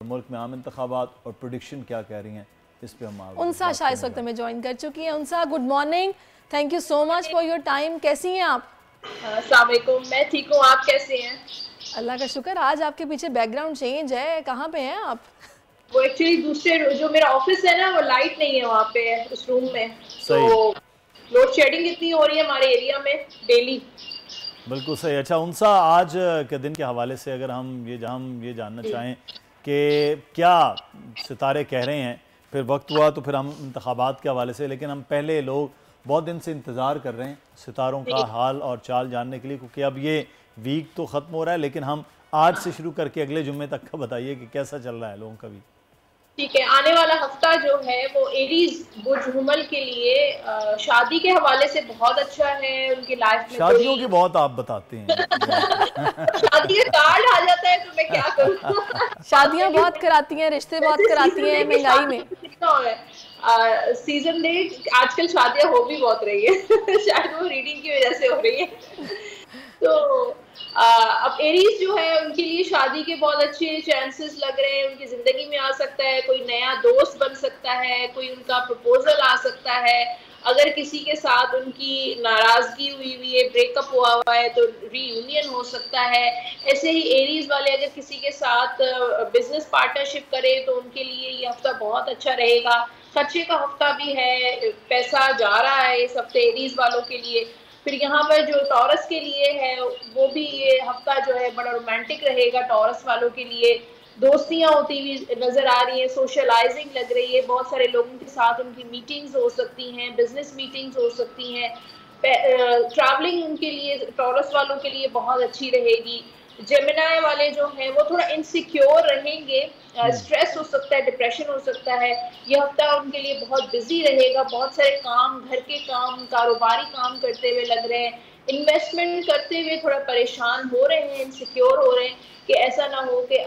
मुल्क में आम इंतखाबात और प्रोडिक्शन क्या कह रही हैं, इस पे हम उनसा शाह इस वक्त हमें ज्वाइन कर चुकी हैं। उनसा, good morning, thank you so much for your time. कैसी हैं आप? अस्सलाम वालेकुम, मैं ठीक हूँ, आप कैसे हैं? अल्लाह का शुक्र। आज आपके पीछे बैकग्राउंड चेंज है, कहाँ पे हैं आप? वो एक्चुअली दूसरे जो मेरा ऑफिस है ना, वो लाइट नहीं है वहाँ पे उस रूम में, तो लोड शेडिंग इतनी हो रही है हमारे एरिया में डेली। बिल्कुल सही। अच्छा उनसा, आज के दिन के हवाले से अगर हम ये जानना चाहें कि क्या सितारे कह रहे हैं, फिर वक्त हुआ तो फिर हम इंतखाबात के हवाले से, लेकिन हम पहले लोग बहुत दिन से इंतज़ार कर रहे हैं सितारों का हाल और चाल जानने के लिए, क्योंकि अब ये वीक तो ख़त्म हो रहा है, लेकिन हम आज से शुरू करके अगले जुम्मे तक का बताइए कि कैसा चल रहा है लोगों का वीक। ठीक है, आने वाला हफ्ता जो है वो एरीज बुर्ज-हुमल के लिए शादी के हवाले से बहुत अच्छा है। उनकी लाइफ में शादियों की बहुत आप बताते हैं शादी का कार्ड आ जाता है तो मैं क्या करूँ शादियां बहुत कराती हैं, रिश्ते बहुत कराती हैं महंगाई में। सीजन डेट आजकल शादियां हो भी बहुत रही है शायद वो रीडिंग की वजह से हो रही है। तो अब एरीज जो है उनके लिए शादी के बहुत अच्छे चांसेस लग रहे हैं, उनकी जिंदगी में आ सकता है, कोई नया दोस्त बन सकता है, कोई उनका प्रपोजल आ सकता है। अगर किसी के साथ उनकी नाराजगी हुई है, ब्रेकअप हुआ है, तो रीयूनियन हो सकता है। ऐसे ही एरीज वाले अगर किसी के साथ बिजनेस पार्टनरशिप करें तो उनके लिए ये हफ्ता बहुत अच्छा रहेगा। खर्चे का हफ्ता भी है, पैसा जा रहा है इस हफ्ते एरीज वालों के लिए। फिर यहाँ पर जो टॉरस के लिए है वो भी ये हफ्ता जो है बड़ा रोमांटिक रहेगा टॉरस वालों के लिए। दोस्तियां होती हुई नजर आ रही है, सोशलाइजिंग लग रही है, बहुत सारे लोगों के साथ उनकी मीटिंग्स हो सकती हैं, बिजनेस मीटिंग्स हो सकती हैं। ट्रैवलिंग उनके लिए टॉरस वालों के लिए बहुत अच्छी रहेगी। जेमिनाई वाले जो हैं वो थोड़ा इनसिक्योर रहेंगे, स्ट्रेस हो सकता है, डिप्रेशन हो सकता है। ये हफ्ता उनके लिए बहुत बिजी रहेगा, बहुत सारे काम, घर के काम, कारोबारी काम करते हुए लग रहे हैं, इन्वेस्टमेंट करते हुए थोड़ा परेशान हो रहे हैं, इनसिक्योर हो रहे हैं कि ऐसा ना हो कि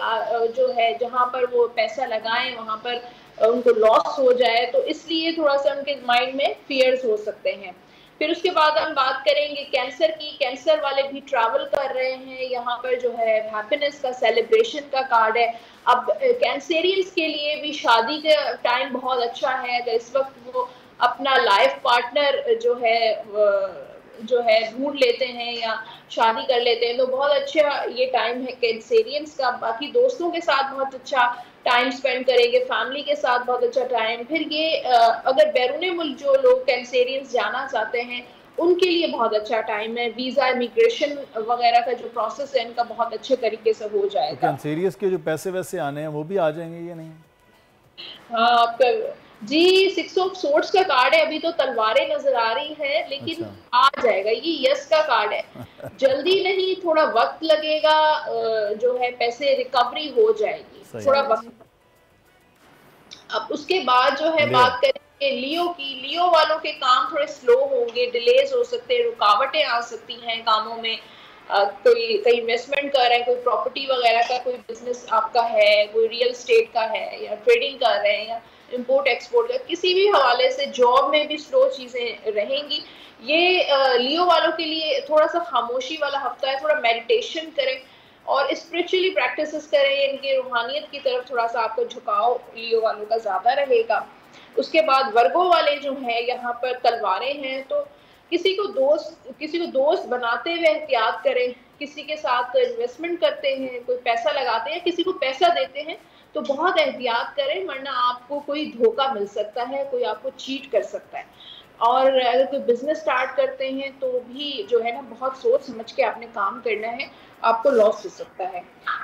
जो है जहाँ पर वो पैसा लगाएं वहाँ पर उनको लॉस हो जाए, तो इसलिए थोड़ा सा उनके माइंड में फियर्स हो सकते हैं। फिर उसके बाद हम बात करेंगे कैंसर की। कैंसर वाले भी ट्रैवल कर रहे हैं, यहाँ पर जो है हैप्पीनेस का, सेलिब्रेशन का कार्ड है। अब कैंसेरियंस के लिए भी शादी का टाइम बहुत अच्छा है। अगर इस वक्त वो अपना लाइफ पार्टनर जो है ढूंढ लेते हैं या शादी कर लेते हैं तो बहुत अच्छा ये टाइम है कैंसेरियंस का। बाकी दोस्तों के साथ बहुत अच्छा टाइम स्पेंड करेंगे, फैमिली के साथ बहुत अच्छा टाइम। फिर ये अगर बैरून मुल्क जो लोग कैंसेरियंस जाना चाहते हैं उनके लिए बहुत अच्छा टाइम है। वीजा, इमिग्रेशन वगैरह का जो प्रोसेस है इनका बहुत अच्छे तरीके से हो जाएगा। तो कैंसेरियस के जो पैसे वैसे आने हैं वो भी आ जाएंगे या नहीं? हाँ, आपका जी 6 ऑफ सोर्ड्स का कार्ड है, अभी तो तलवारें नजर आ रही है, लेकिन अच्छा। आ जाएगा। ये यस का कार्ड है, जल्दी नहीं, थोड़ा वक्त लगेगा, जो है पैसे रिकवरी हो जाएगी, थोड़ा वक्त। अब उसके बाद जो है बात करेंगे लियो की। लियो वालों के काम थोड़े स्लो होंगे, डिलेज हो सकते हैं, रुकावटें आ सकती हैं कामों में। कोई कहीं इन्वेस्टमेंट कर रहे हैं, कोई प्रॉपर्टी वगैरह का कोई बिजनेस आपका है, कोई रियल एस्टेट का है, या ट्रेडिंग कर रहे हैं, या इंपोर्ट एक्सपोर्ट का, किसी भी हवाले से जॉब में भी स्लो चीजें रहेंगी। ये लियो वालों के लिए थोड़ा सा खामोशी वाला हफ्ता है। थोड़ा मेडिटेशन करें और स्पिरिचुअली प्रैक्टिसेस करें, इनके रूहानियत की तरफ थोड़ा सा आपको झुकाव लियो वालों का ज्यादा रहेगा। उसके बाद वर्गो वाले जो हैं, यहाँ पर तलवारें हैं, तो किसी को दोस्त बनाते हुए एहतियात करें। किसी के साथ इन्वेस्टमेंट करते हैं, कोई पैसा लगाते हैं, किसी को पैसा देते हैं तो बहुत एहतियात करें, वरना आपको कोई धोखा मिल सकता है, कोई आपको चीट कर सकता है। और अगर कोई बिजनेस स्टार्ट करते हैं तो भी जो है ना बहुत सोच समझ के आपने काम करना है, आपको लॉस हो सकता है।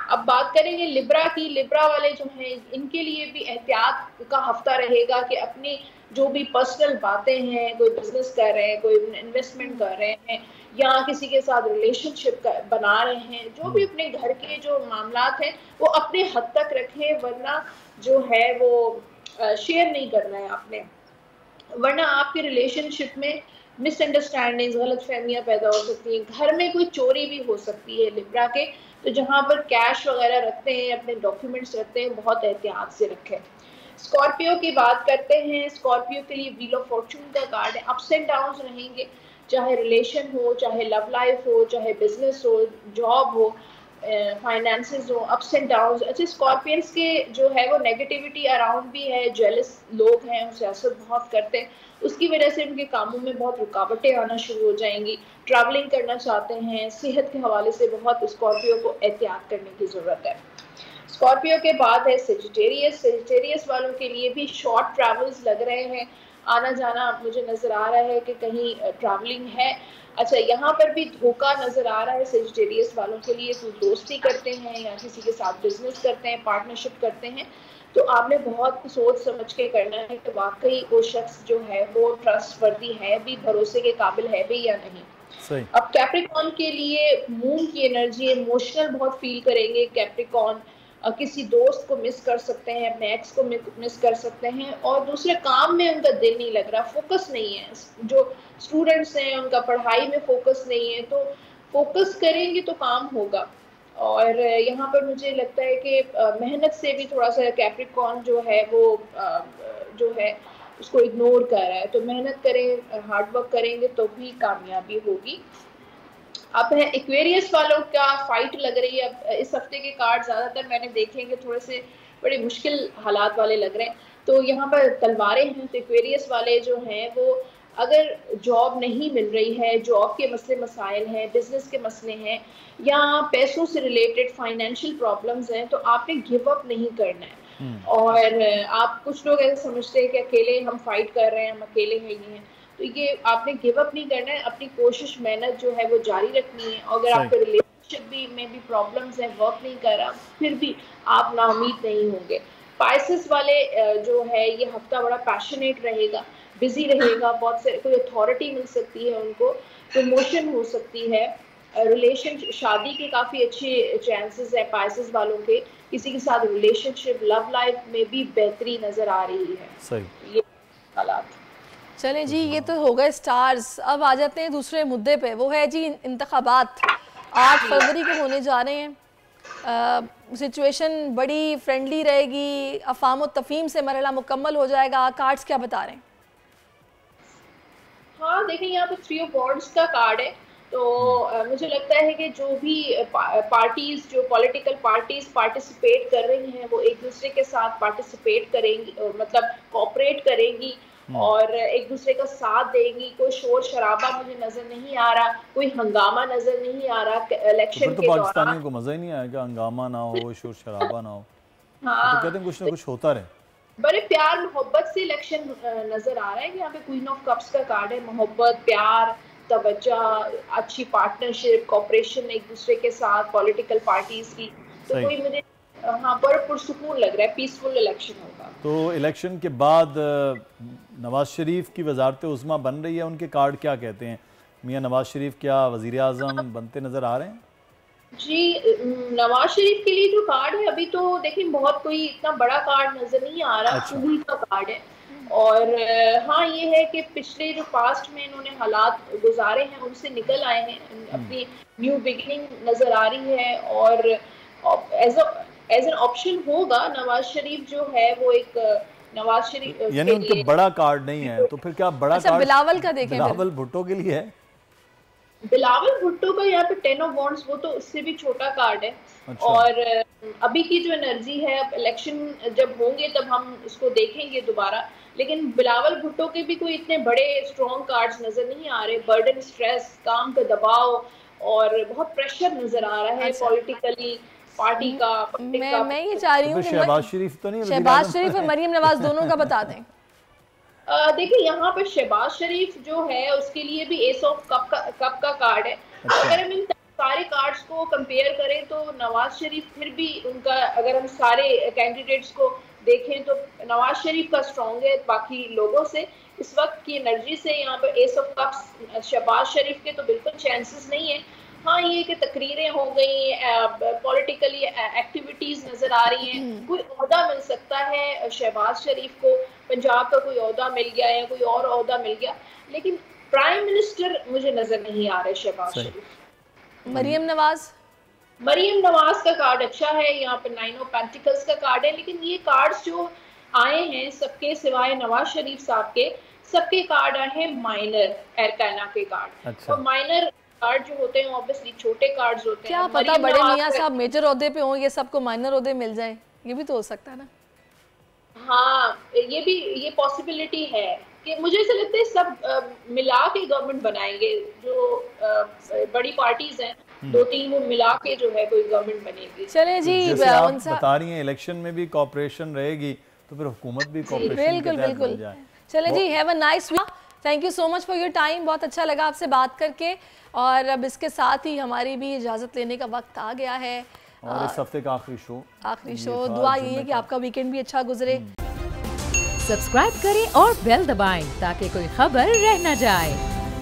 अब बात करेंगे लिब्रा की। लिब्रा वाले जो हैं इनके लिए भी एहतियात का हफ्ता रहेगा कि अपनी जो भी पर्सनल बातें हैं, कोई बिजनेस कर रहे हैं, कोई इन्वेस्टमेंट कर रहे हैं, या किसी के साथ रिलेशनशिप बना रहे हैं, जो भी अपने घर के जो मामलात हैं वो अपने हद तक रखें, वरना जो है वो शेयर नहीं करना है आपने, वरना आपके रिलेशनशिप में मिसअंडरस्टैंडिंग, गलत फहमियाँ पैदा हो सकती हैं। घर में कोई चोरी भी हो सकती है लिब्रा के, तो जहाँ पर कैश वगैरह रखते हैं, अपने डॉक्यूमेंट्स रखते हैं, बहुत एहतियात से रखें। स्कॉर्पियो की बात करते हैं। स्कॉर्पियो के लिए व्हील ऑफ फॉर्चून का कार्ड है। अप्स एंड डाउन्स रहेंगे, चाहे रिलेशन हो, चाहे लव लाइफ हो, चाहे बिजनेस हो, जॉब हो। फाइनेंसेस हो, अप्स एंड डाउन्स। अच्छा, स्कॉर्पियंस के जो है वो नेगेटिविटी अराउंड भी है, जेलस लोग हैं, सियासत बहुत करते हैं, उसकी वजह से उनके कामों में बहुत रुकावटें आना शुरू हो जाएंगी। ट्रैवलिंग करना चाहते हैं, सेहत के हवाले से बहुत स्कॉर्पियो को एहतियात करने की ज़रूरत है। स्कॉर्पियो के बाद है सेजिटेरियस। सेजिटेरियस वालों के लिए भी शॉर्ट ट्रैवल्स लग रहे हैं, आना जाना मुझे नज़र आ रहा है कि कहीं ट्रैवलिंग है। अच्छा, यहाँ पर भी धोखा नज़र आ रहा है सेजिटेरियस वालों के लिए। तो दोस्ती करते हैं या किसी के साथ बिजनेस करते हैं, पार्टनरशिप करते हैं, तो आपने बहुत सोच समझ के करना है कि वाकई वो शख्स जो है वो ट्रस्टवर्दी है भी, भरोसे के काबिल है भी या नहीं। सही। अब कैप्रिकॉन के लिए मून की एनर्जी, इमोशनल बहुत फील करेंगे कैप्रिकॉन। किसी दोस्त को मिस कर सकते हैं, अपने एक्स को मिस कर सकते हैं, और दूसरे काम में उनका दिल नहीं लग रहा, फोकस नहीं है। जो स्टूडेंट्स हैं उनका पढ़ाई में फोकस नहीं है, तो फोकस करेंगे तो काम होगा। और यहाँ पर मुझे लगता है कि मेहनत से भी थोड़ा सा कैप्रिकॉन जो है वो जो है उसको इग्नोर कर रहा है। तो मेहनत करें, हार्ड वर्क करेंगे तो भी कामयाबी होगी। अब है एक्वेरियस वालों का फाइट लग रही है। अब इस हफ्ते के कार्ड ज़्यादातर मैंने देखे हैं कि थोड़े से बड़े मुश्किल हालात वाले लग रहे हैं। तो यहाँ पर तलवारें हैं, तो एक्वेरियस वाले जो हैं वो अगर जॉब नहीं मिल रही है, जॉब के मसले मसाइल हैं, बिजनेस के मसले हैं, या पैसों से रिलेटेड फाइनेंशियल प्रॉब्लम्स हैं, तो आपने गिव अप नहीं करना है। और आप, कुछ लोग ऐसे समझते हैं कि अकेले हम फाइट कर रहे हैं, हम अकेले हैं, ये हैं, तो ये आपने गिव अप नहीं करना है, अपनी कोशिश मेहनत जो है वो जारी रखनी है। अगर आपके रिलेशनशिप भी में भी प्रॉब्लम्स हैं, वर्क नहीं कर रहा, फिर भी आप नाउमीद नहीं होंगे। पाइसेस वाले जो है ये हफ्ता बड़ा पैशनेट रहेगा, बिजी रहेगा, बहुत से कोई अथॉरिटी मिल सकती है उनको, प्रमोशन हो सकती है, रिलेशन शादी के काफ़ी अच्छे चांसेस है पाइसेस वालों के, किसी के साथ रिलेशनशिप, लव लाइफ में भी बेहतरी नज़र आ रही है। सही। ये हालात। चलें जी, ये तो हो गए स्टार्स। अब आ जाते हैं दूसरे मुद्दे पे, वो है जी इंतखाबात 8 फरवरी को होने जा रहे हैं। सिचुएशन बड़ी फ्रेंडली रहेगी, अफाम व तफहीम से मरहला मुकम्मल हो जाएगा। कार्ड्स क्या बता रहे हैं? हाँ, देखिए यहाँ पे 3 ऑफ वॉन्ड्स का कार्ड है। तो मुझे लगता है कि जो भी पार्टीज, जो पॉलिटिकल पार्टीज पार्टिसिपेट कर रही हैं, वो एक दूसरे के साथ पार्टिसिपेट करेंगी, मतलब कोऑपरेट करेंगी और एक दूसरे का साथ देंगी। कोई शोर शराबा मुझे नजर नहीं आ रहा, कोई हंगामा नजर नहीं आ रहा इलेक्शन तो के पाकिस्तानियों को मजा ही नहीं आएगा, हंगामा ना हो, शोर शराबा ना हो। हाँ, तो कहते हैं कुछ ना कुछ होता रहे। बड़े प्यार मोहब्बत से इलेक्शन नजर आ रहा है कि यहाँ पे क्वीन ऑफ कप्स का कार्ड है। मोहब्बत, प्यार, तवज्जो, अच्छी पार्टनरशिप, कोऑपरेशन एक दूसरे के साथ पॉलिटिकल पार्टीज की। तो कोई मुझे हाँ बड़ा पुरसुकून लग रहा है, पीसफुल इलेक्शन होगा। तो इलेक्शन के बाद नवाज शरीफ की वजारत उज़्मा बन रही है, उनके कार्ड क्या कहते हैं? मियाँ नवाज शरीफ क्या वज़ीर आज़म बनते नज़र आ रहे हैं? जी, नवाज शरीफ के लिए जो कार्ड है, अभी तो देखिए बहुत कोई इतना बड़ा कार्ड नजर नहीं आ रहा। अच्छा। उन्हीं का कार्ड है। और हाँ, ये है कि पिछले जो पास्ट में इन्होंने हालात गुजारे हैं उनसे निकल आए हैं, अपनी न्यू बिगिनिंग नजर आ रही है। और एज एन ऑप्शन होगा नवाज शरीफ जो है वो एक नवाज शरीफ यानी उनके बड़ा कार्ड नहीं है, तो फिर क्या बड़ा कार्ड बिलावल का देखें? बिलावल भुट्टो के लिए है? बिलावल भुट्टो का यहाँ पे 10 ऑफ वॉन्ड्स, वो तो उससे भी छोटा कार्ड है। अच्छा। और अभी की जो एनर्जी है, अब इलेक्शन जब होंगे तब हम उसको देखेंगे दोबारा। लेकिन बिलावल भुट्टो के भी कोई इतने बड़े स्ट्रॉन्ग कार्ड्स नजर नहीं आ रहे। बर्डन, स्ट्रेस, काम का दबाव और बहुत प्रेशर नजर आ रहा है पॉलिटिकली, पार्टी का। मैं ये चाह रही हूँ कि शहबाज शरीफ तो नहीं, शहबाज शरीफ और मरीम नवाज दोनों का बता दें। देखिए यहाँ पर शहबाज शरीफ जो है उसके लिए भी एस ऑफ कप का कार्ड है। अगर हम इन सारे कार्ड्स को कंपेयर करें तो नवाज शरीफ फिर भी उनका, अगर हम सारे कैंडिडेट्स को देखें तो नवाज शरीफ का स्ट्रॉन्ग है बाकी लोगों से। इस वक्त की एनर्जी से यहाँ पर एस ऑफ कप्स शहबाज शरीफ के तो बिल्कुल चांसेस नहीं है। हाँ, ये कि तकरीरें हो गई, पॉलिटिकली एक्टिविटीज नजर आ रही हैं। कोई ओहदा मिल सकता है शहबाज शरीफ को, पंजाब का कोई ओहदा मिल गया या कोई और ओहदा मिल गया, लेकिन प्राइम मिनिस्टर मुझे नजर नहीं आ रहे शहबाज शरीफ। मरीम नवाज का कार्ड अच्छा है, यहाँ पे 9 ऑफ पेंटिकल्स का कार्ड है। लेकिन ये कार्ड्स जो आए हैं सबके सिवाय नवाज शरीफ साहब के, सबके कार्ड आए हैं माइनर एरकाना के कार्ड। अच्छा। और माइनर कार्ड जो होते हैं ऑब्वियसली छोटे कार्ड्स होते हैं। क्या पता बड़े मियाँ साहब मेजर ओहदे पे हों, ये सबको माइनर ओहदे मिल जाए, ये भी तो हो सकता है ना। हाँ, ये पॉसिबिलिटी है कि मुझे ऐसा लगता है सब मिला के गवर्नमेंट बनाएंगे, जो बड़ी पार्टीज हैं 2-3 वो मिला के जो है कोई गवर्नमेंट बनेगी। चले जी, जैसे आप बता रही हैं इलेक्शन में भी कॉपरेशन रहेगी तो फिर हुकूमत भी कॉपरेशन बिल्कुल बिल्कुल। चले जी, have a nice week, thank you so much for your time, बहुत अच्छा लगा आपसे बात करके। और अब इसके साथ ही हमारी भी इजाज़त लेने का वक्त आ गया है और इस हफ्ते का आखिरी शो दुआ ये है कि आपका वीकेंड भी अच्छा गुजरे। सब्सक्राइब करें और बेल दबाएं ताकि कोई खबर रह न जाए।